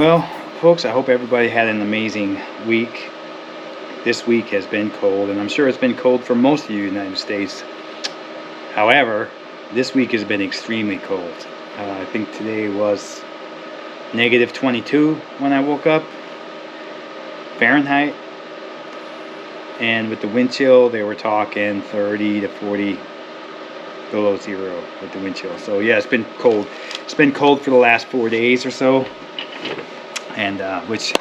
Well, folks, I hope everybody had an amazing week. This week has been cold, and I'm sure it's been cold for most of the United States. However, this week has been extremely cold. I think today was negative 22 when I woke up, Fahrenheit. And with the wind chill, they were talking 30 to 40 below zero with the wind chill. So yeah, it's been cold. It's been cold for the last 4 days or so, and which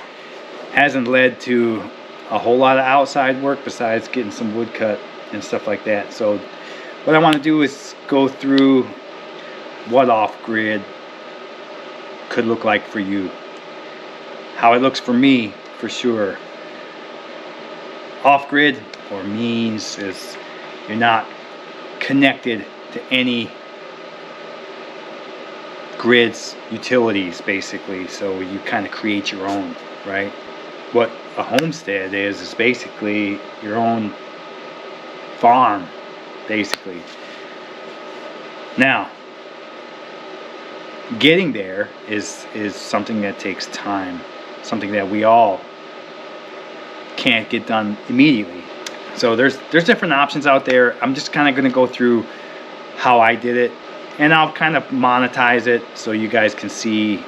hasn't led to a whole lot of outside work besides getting some wood cut and stuff like that. So what I want to do is go through what off-grid could look like for you. How it looks for me, for sure. Off-grid or means is you're not connected to any grids, utilities, basically. So you kind of create your own, right? What a homestead is basically your own farm, basically. Now, getting there is something that takes time, something that we all can't get done immediately. So there's different options out there. I'm just kind of going to go through how I did it, and I'll kind of monetize it so you guys can see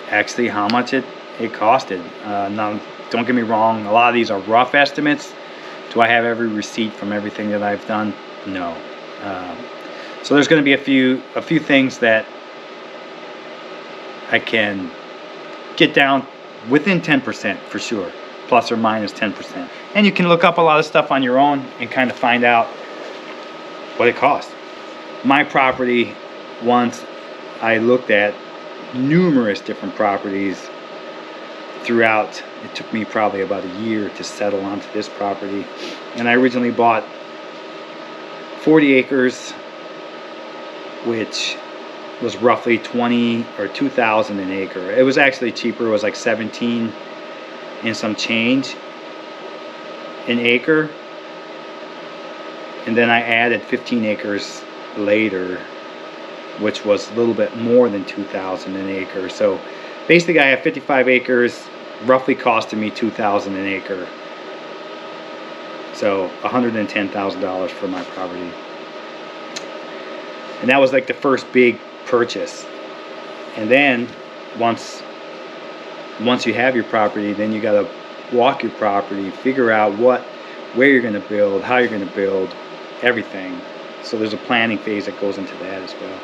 actually how much it costed. Now, don't get me wrong, a lot of these are rough estimates. Do I have every receipt from everything that I've done? No. So there's going to be a few things that I can get down within 10% for sure, plus or minus 10%. And you can look up a lot of stuff on your own and kind of find out what it costs. My property, once I looked at numerous different properties throughout, it took me probably about a year to settle onto this property. And I originally bought 40 acres, which was roughly 20 or 2,000 an acre. It was actually cheaper. It was like 17 and some change an acre. And then I added 15 acres later, which was a little bit more than 2,000 an acre. So basically I have 55 acres, roughly costing me 2,000 an acre. So $110,000 for my property. And that was like the first big purchase. And then once you have your property, then you got to walk your property, figure out where you're going to build, how you're going to build, everything. So there's a planning phase that goes into that as well.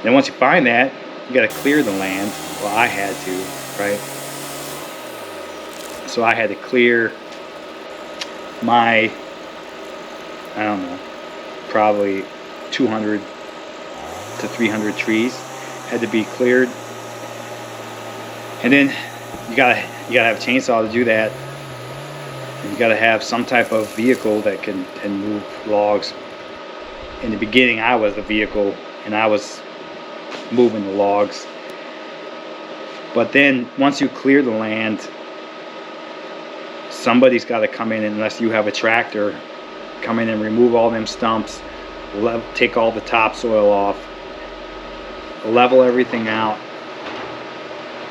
Then once you find that, you got to clear the land. Well, I had to, right? So I had to clear my, I don't know, probably 200 to 300 trees had to be cleared. And then you gotta have a chainsaw to do that. And you gotta have some type of vehicle that can move logs. In the beginning, I was the vehicle and I was moving the logs. But then once you clear the land, somebody's got to come in, unless you have a tractor, come in and remove all them stumps, take all the topsoil off, level everything out,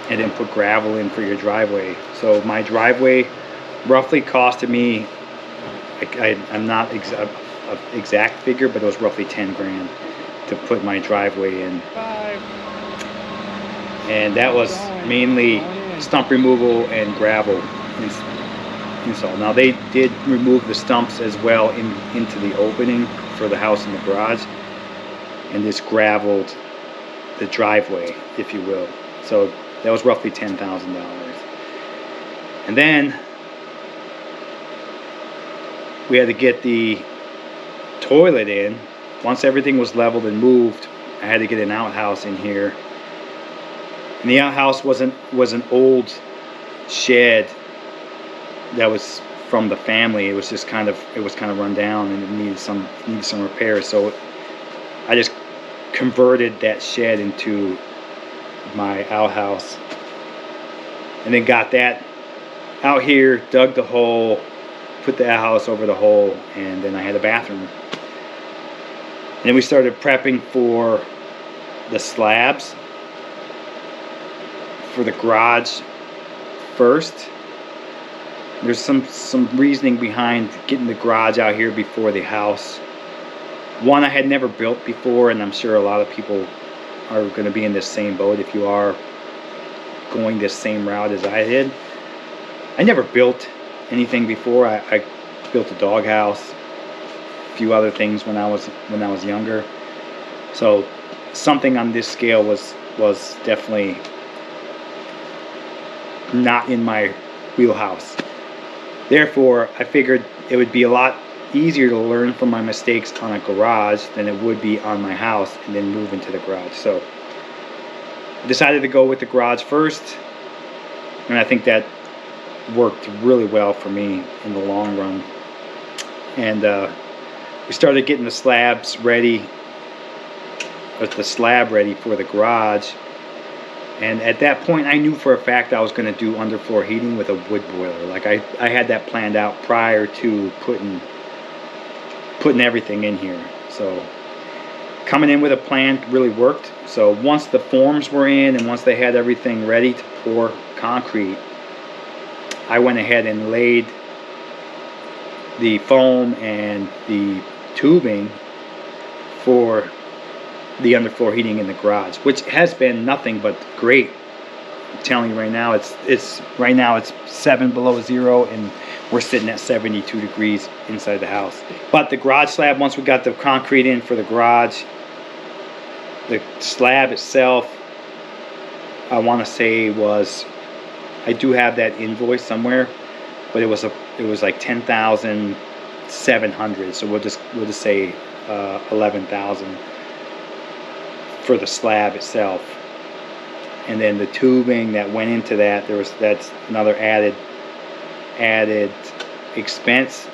and then put gravel in for your driveway. So my driveway roughly costed me, I'm not an exact figure, but it was roughly 10 grand to put my driveway in. And that was mainly stump removal and gravel install. Now they did remove the stumps as well into the opening for the house and the garage, and just graveled the driveway, if you will. So that was roughly $10,000. And then we had to get the toilet in. Once everything was leveled and moved, I had to get an outhouse in here. And the outhouse was an old shed that was from the family. It was just kind of run down and it needed some repairs. So I just converted that shed into my outhouse, and then got that out here, dug the hole, put the outhouse over the hole, and then I had a bathroom. And then we started prepping for the slabs. for the garage first. There's some reasoning behind getting the garage out here before the house. One, I had never built before, and I'm sure a lot of people are going to be in this same boat if you are going this same route as I did. I never built anything before. I built a doghouse, a few other things when I was younger. So something on this scale was definitely not in my wheelhouse. Therefore, I figured it would be a lot easier to learn from my mistakes on a garage than it would be on my house and then move into the garage. So I decided to go with the garage first, and I think that worked really well for me in the long run. And we started getting the slabs ready, with the slab ready for the garage. And at that point, I knew for a fact I was going to do underfloor heating with a wood boiler. Like I had that planned out prior to putting everything in here. So coming in with a plan really worked. So once the forms were in and once they had everything ready to pour concrete, I went ahead and laid the foam and the tubing for the underfloor heating in the garage, which has been nothing but great. I'm telling you right now, it's right now it's 7 below zero, and we're sitting at 72 degrees inside the house. But the garage slab, once we got the concrete in for the garage, the slab itself, I want to say was, I do have that invoice somewhere, but it was like 10,700. So we'll just say 11,000 for the slab itself. And then the tubing that went into that, that's another added expense.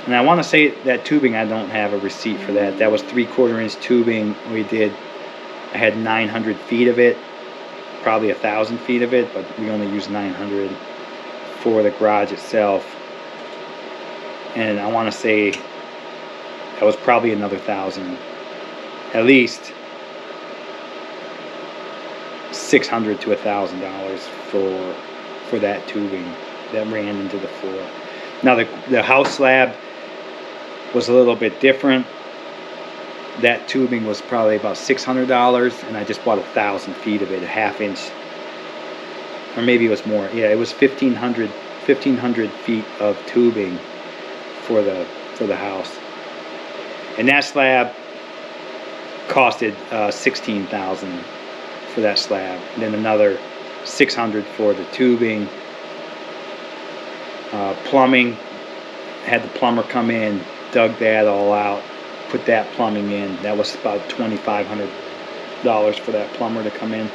And I want to say that tubing, I don't have a receipt for that. That was 3/4 inch tubing. I had 900 feet of it, probably 1,000 feet of it, but we only used 900 for the garage itself. And I want to say that was probably another 1,000, at least $600 to $1,000 for that tubing that ran into the floor. Now the house slab was a little bit different. That tubing was probably about $600, and I just bought 1,000 feet of it, a 1/2 inch, or maybe it was more. Yeah, it was 1,500 feet of tubing for the house, and that slab costed $16,000 for that slab, and then another $600 for the tubing. Plumbing, had the plumber come in, dug that all out, put that plumbing in. That was about $2,500 for that plumber to come in.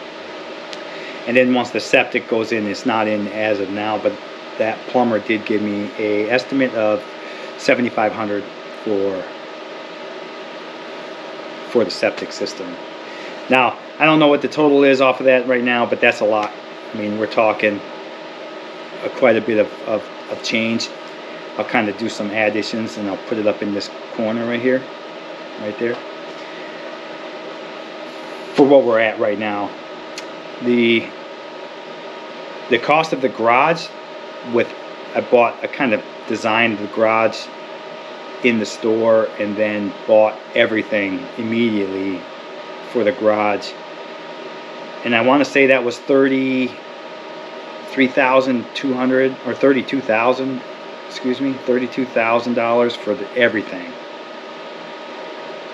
And then once the septic goes in, it's not in as of now, but that plumber did give me a estimate of $7,500 for the septic system. Now, I don't know what the total is off of that right now, but that's a lot. I mean, we're talking quite a bit of change. I'll kind of do some additions, and I'll put it up in this corner right here, right there. For what we're at right now, the cost of the garage, I kind of designed the garage in the store and then bought everything immediately for the garage, and I want to say that was $33,200 or $32,000. Excuse me, $32,000 for everything.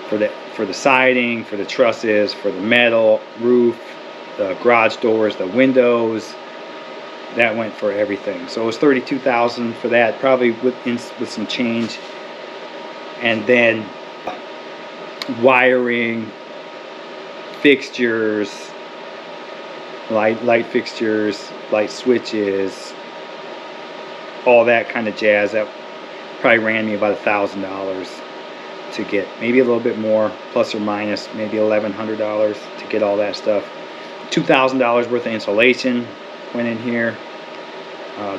For the siding, for the trusses, for the metal roof, the garage doors, the windows. That went for everything. So it was $32,000 for that, probably with some change. And then wiring, fixtures, light fixtures, light switches, all that kind of jazz. That probably ran me about $1,000 to get, maybe a little bit more, plus or minus, maybe $1,100 to get all that stuff. $2,000 worth of insulation went in here.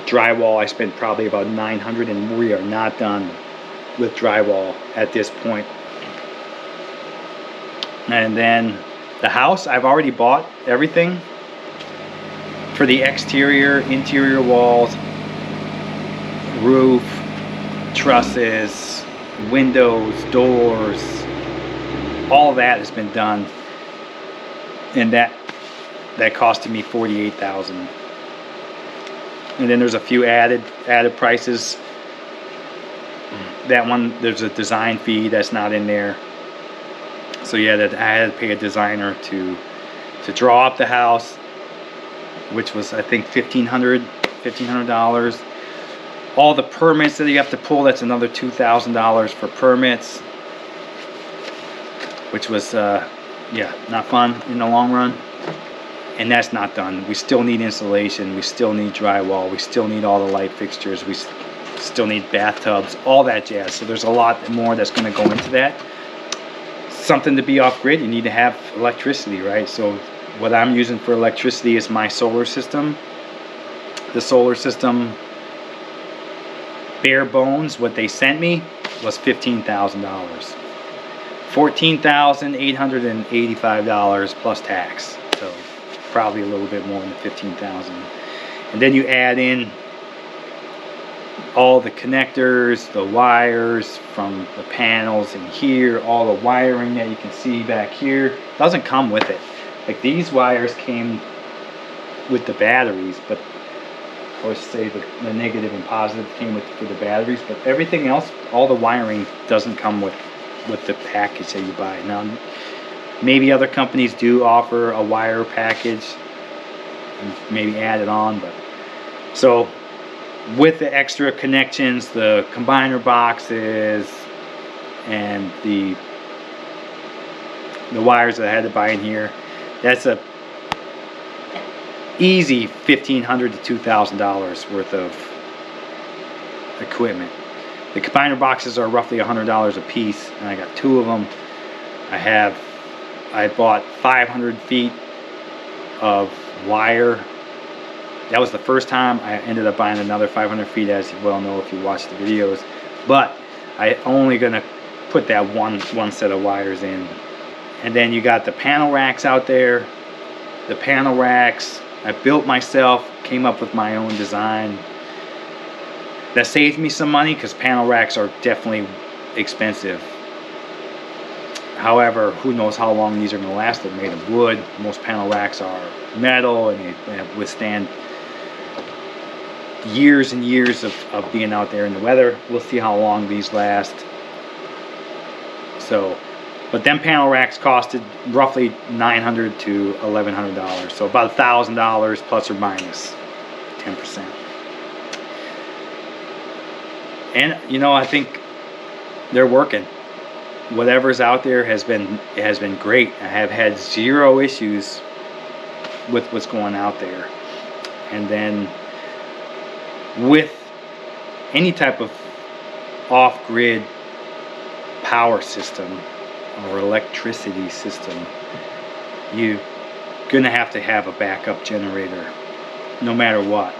Drywall, I spent probably about $900, and we are not done with drywall at this point. And then the house, I've already bought everything. for the exterior, interior walls, roof, trusses, windows, doors, all that has been done, and that costed me $48,000. And then there's a few added prices. That one, there's a design fee that's not in there. So yeah, that I had to pay a designer to draw up the house, which was I think $1,500. All the permits that you have to pull, that's another $2,000 for permits, which was yeah, not fun in the long run. And that's not done. We still need insulation, we still need drywall, we still need all the light fixtures, we still need bathtubs, all that jazz. So there's a lot more that's going to go into that. Something to be off grid, you need to have electricity, right? So what I'm using for electricity is my solar system. The solar system, bare bones, what they sent me was $15,000. $14,885 plus tax. So probably a little bit more than $15,000. And then you add in all the connectors, the wires from the panels in here, all the wiring that you can see back here doesn't come with it. Like these wires came with the batteries, but or say the negative and positive came with the batteries, but everything else, all the wiring doesn't come with the package that you buy. Now maybe other companies do offer a wire package and maybe add it on, but so with the extra connections, the combiner boxes, and the wires that I had to buy in here, that's a easy $1,500 to $2,000 worth of equipment. The combiner boxes are roughly $100 a piece, and I got 2 of them. I bought 500 feet of wire. That was the first time. I ended up buying another 500 feet, as you well know if you watch the videos. But I only gonna put that one set of wires in. And then you got the panel racks out there. The panel racks I built myself, came up with my own design. That saved me some money because panel racks are definitely expensive. However, who knows how long these are going to last. They're made of wood. Most panel racks are metal, and they withstand years and years of being out there in the weather. We'll see how long these last. So, but them panel racks costed roughly $900 to $1,100. So about $1,000 plus or minus 10%. And you know, I think they're working. Whatever's out there has been great. I have had 0 issues with what's going out there. And then with any type of off-grid power system or electricity system, you're gonna have to have a backup generator no matter what.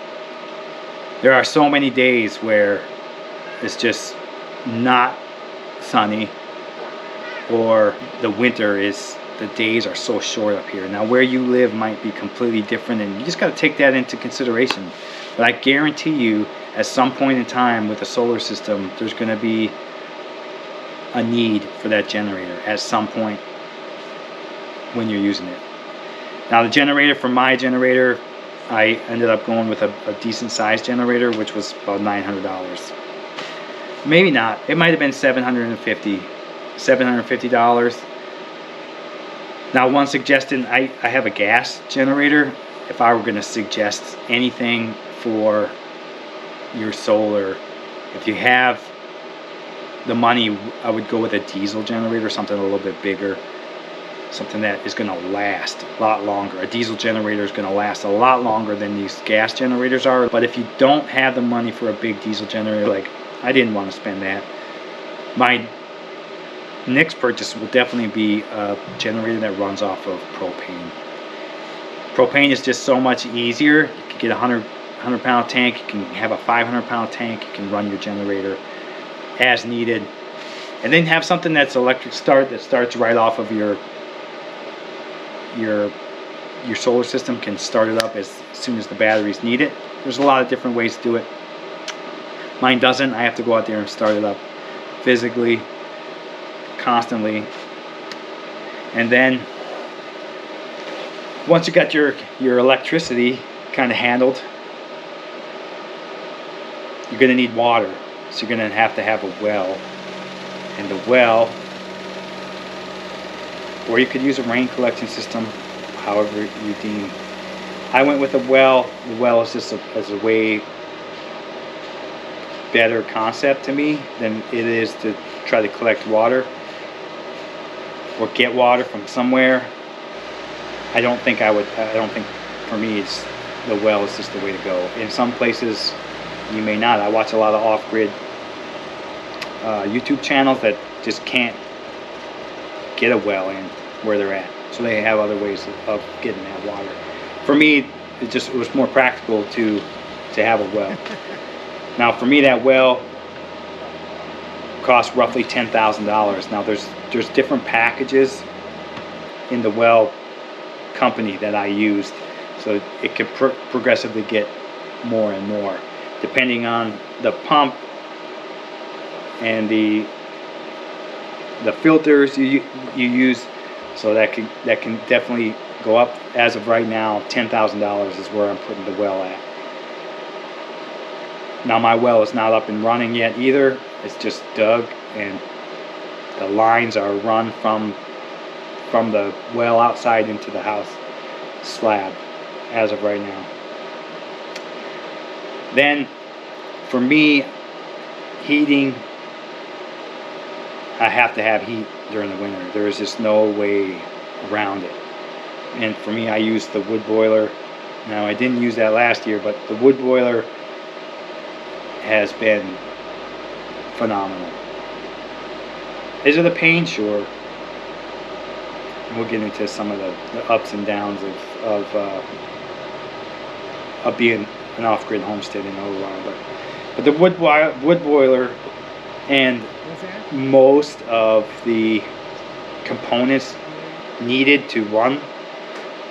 There are so many days where it's just not sunny, or the winter is, the days are so short up here. Now where you live might be completely different, and you just got to take that into consideration. But I guarantee you at some point in time with the solar system, there's going to be a need for that generator at some point when you're using it. Now the generator for my generator, I ended up going with a decent sized generator, which was about $900. Maybe not. It might have been $750. Now one suggestion, I have a gas generator. If I were going to suggest anything for your solar, if you have the money, I would go with a diesel generator, something a little bit bigger, something that is going to last a lot longer. A diesel generator is going to last a lot longer than these gas generators are. But if you don't have the money for a big diesel generator, like I didn't want to spend that, my next purchase will definitely be a generator that runs off of propane. Propane is just so much easier. You can get a 100 pound tank, you can have a 500 pound tank, you can run your generator as needed, and then have something that's electric start, that starts right off of your your solar system can start it up as soon as the batteries need it. There's a lot of different ways to do it. Mine doesn't. I have to go out there and start it up physically, constantly. And then once you got your electricity kind of handled, you're going to need water. So you're going to have a well. And the well, or you could use a rain collection system, however you deem. I went with a well. The well is just a way better concept to me than it is to try to collect water or get water from somewhere. I don't think for me the well is just the way to go. In some places you may not. I watch a lot of off-grid YouTube channels that just can't get a well in where they're at, so they have other ways of getting that water. For me, it was more practical to have a well. Now for me, that well costs roughly $10,000. Now there's different packages in the well company that I used, so it could progressively get more and more depending on the pump and the filters you use. So that can definitely go up. As of right now, $10,000 is where I'm putting the well at. Now my well is not up and running yet either. It's just dug, and the lines are run from the well outside into the house slab as of right now. Then for me, heating, I have to have heat during the winter. There is just no way around it. And for me, I use the wood boiler. Now I didn't use that last year, but the wood boiler has been phenomenal. Is it a pain? Sure. We'll get into some of the ups and downs of being an off-grid homestead in a little while, but the wood boiler and most of the components needed to run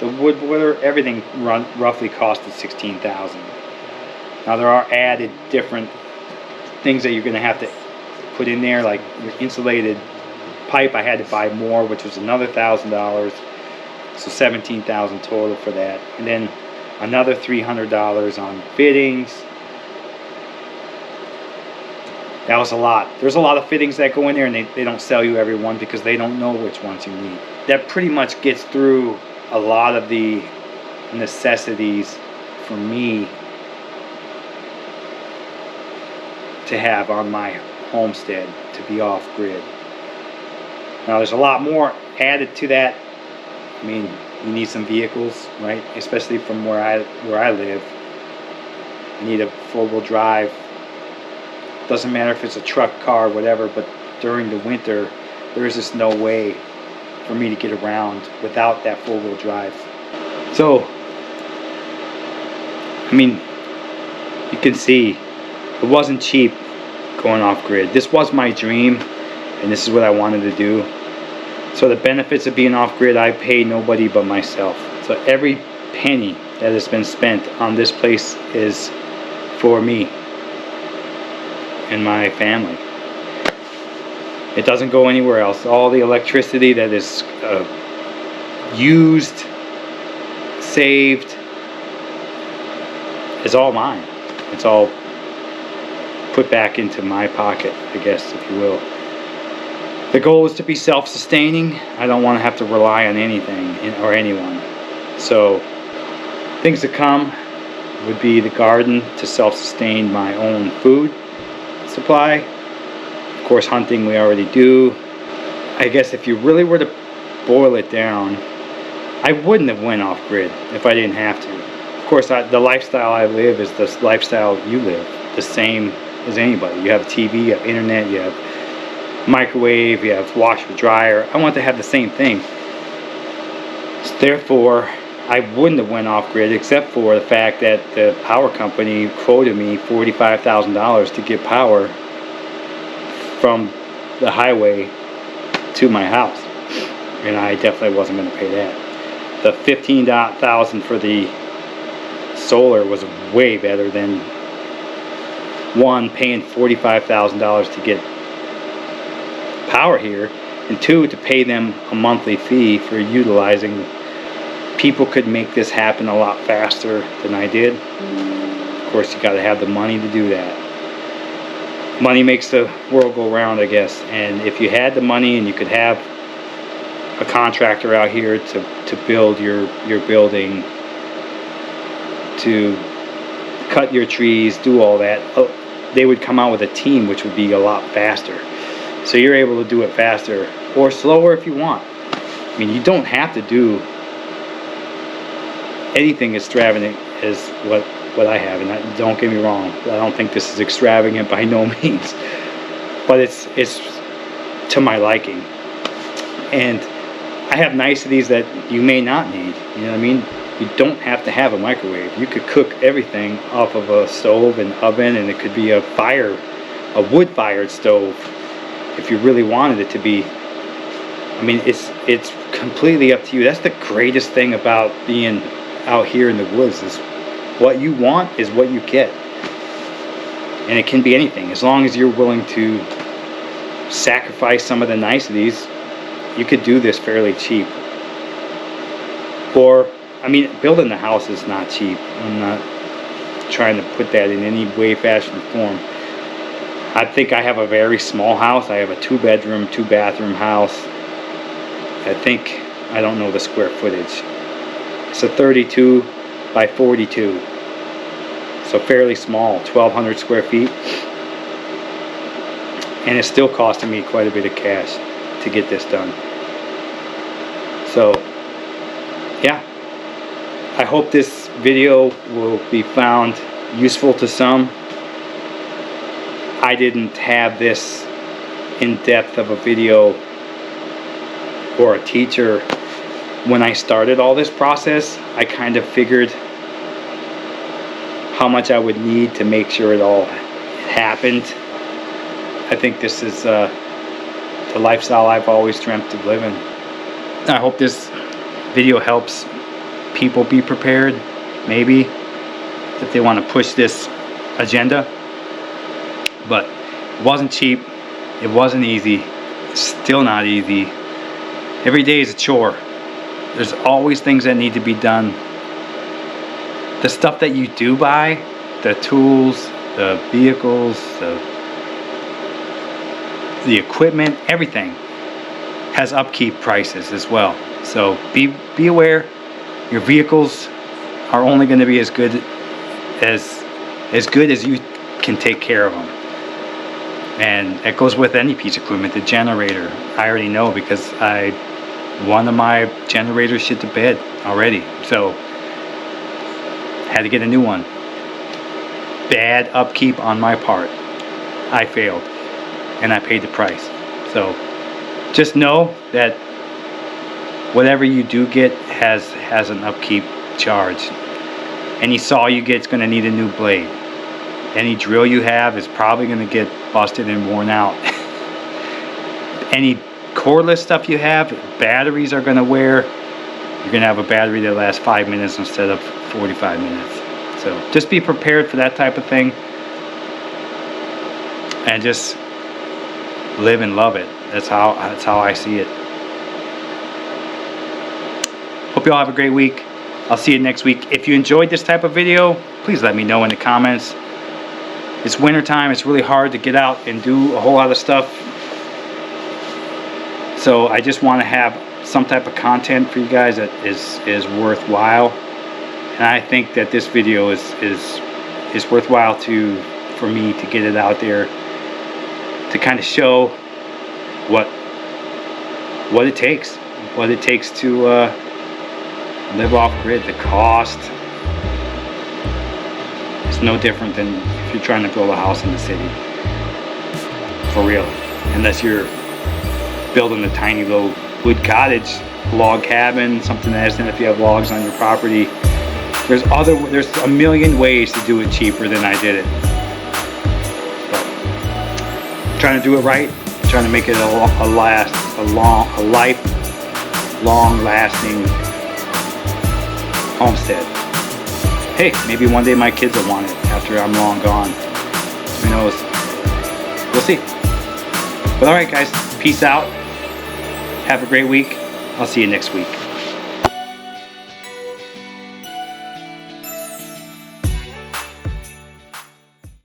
the wood boiler, everything roughly costed $16,000. Now there are added different things that you're going to have to put in there, like your insulated pipe. I had to buy more, which was another $1,000, so $17,000 total for that, and then another $300 on fittings. That was a lot. There's a lot of fittings that go in there, and they don't sell you every one because they don't know which ones you need. That pretty much gets through a lot of the necessities for me to have on my homestead to be off grid. Now there's a lot more added to that. I mean, you need some vehicles, right? Especially from where I live. You need a four-wheel drive. Doesn't matter if it's a truck, car, whatever, but during the winter there is just no way for me to get around without that four-wheel drive. So I mean, you can see it wasn't cheap going off grid. This was my dream, and this is what I wanted to do. So the benefits of being off grid, I pay nobody but myself. So every penny that has been spent on this place is for me and my family. It doesn't go anywhere else. All the electricity that is used, saved, is all mine. It's all put back into my pocket, I guess, if you will. The goal is to be self-sustaining. I don't want to have to rely on anything or anyone. So things to come would be the garden to self-sustain my own food supply. Of course, hunting we already do. I guess if you really were to boil it down, I wouldn't have went off grid if I didn't have to. Of course, the lifestyle I live is the lifestyle you live, the same as anybody. You have TV, you have internet, you have microwave, you have washer, dryer. I want to have the same thing. So therefore, I wouldn't have went off grid except for the fact that the power company quoted me $45,000 to get power from the highway to my house, and I definitely wasn't going to pay that. the $15,000 for the solar was way better than one, paying $45,000 to get power here, and two, to pay them a monthly fee for utilizing. People could make this happen a lot faster than I did. Of course, you got to have the money to do that. Money makes the world go round, I guess. And if you had the money and you could have a contractor out here to build your building, to cut your trees, do all that, they would come out with a team which would be a lot faster. So you're able to do it faster or slower if you want. I mean, you don't have to do anything extravagant as what I have, and don't get me wrong, I don't think this is extravagant by no means, but it's to my liking. And I have niceties that you may not need, you know what I mean? You don't have to have a microwave. You could cook everything off of a stove and oven, and it could be a wood-fired stove if you really wanted it to be. I mean, it's completely up to you. That's the greatest thing about being out here in the woods, is what you want is what you get. And it can be anything. As long as you're willing to sacrifice some of the niceties, you could do this fairly cheap. Or, I mean, building the house is not cheap. I'm not trying to put that in any way, fashion, or form. I think I have a very small house. I have a 2-bedroom, 2-bathroom house. I don't know the square footage. It's a 32 by 42. So fairly small, 1,200 square feet. And it's still costing me quite a bit of cash to get this done. So, yeah. I hope this video will be found useful to some. I didn't have this in-depth of a video or a teacher when I started all this process. I kind of figured how much I would need to make sure it all happened. I think this is the lifestyle I've always dreamt of living. I hope this video helps people be prepared, maybe, if they want to push this agenda. But it wasn't cheap, it wasn't easy, it's still not easy. Every day is a chore. There's always things that need to be done. The stuff that you do buy, the tools, the vehicles, the equipment, everything has upkeep prices as well. So be aware. Your vehicles are only going to be as good as you can take care of them. And it goes with any piece of equipment. The generator, I already know, because one of my generators shit the bed already. So had to get a new one. Bad upkeep on my part. I failed, and I paid the price. So just know that whatever you do get has an upkeep charge. Any saw you get is going to need a new blade. Any drill you have is probably going to get busted and worn out. Any cordless stuff you have, batteries are going to wear. You're going to have a battery that lasts 5 minutes instead of 45 minutes. So just be prepared for that type of thing. And just live and love it. That's how I see it. Hope you all have a great week. I'll see you next week. If you enjoyed this type of video, please let me know in the comments. It's winter time. It's really hard to get out and do a whole lot of stuff. So I just want to have some type of content for you guys that is worthwhile. And I think that this video is worthwhile for me to get it out there, to kind of show what it takes to live off grid. The cost is no different than if you're trying to build a house in the city, for real. Unless you're building a tiny little wood cottage, log cabin, something that isn't, if you have logs on your property. There's a million ways to do it cheaper than I did it. But I'm trying to do it right, I'm trying to make it a lifelong lasting homestead. Hey, maybe one day my kids will want it after I'm long gone. Who knows? We'll see. But alright guys, peace out. Have a great week. I'll see you next week.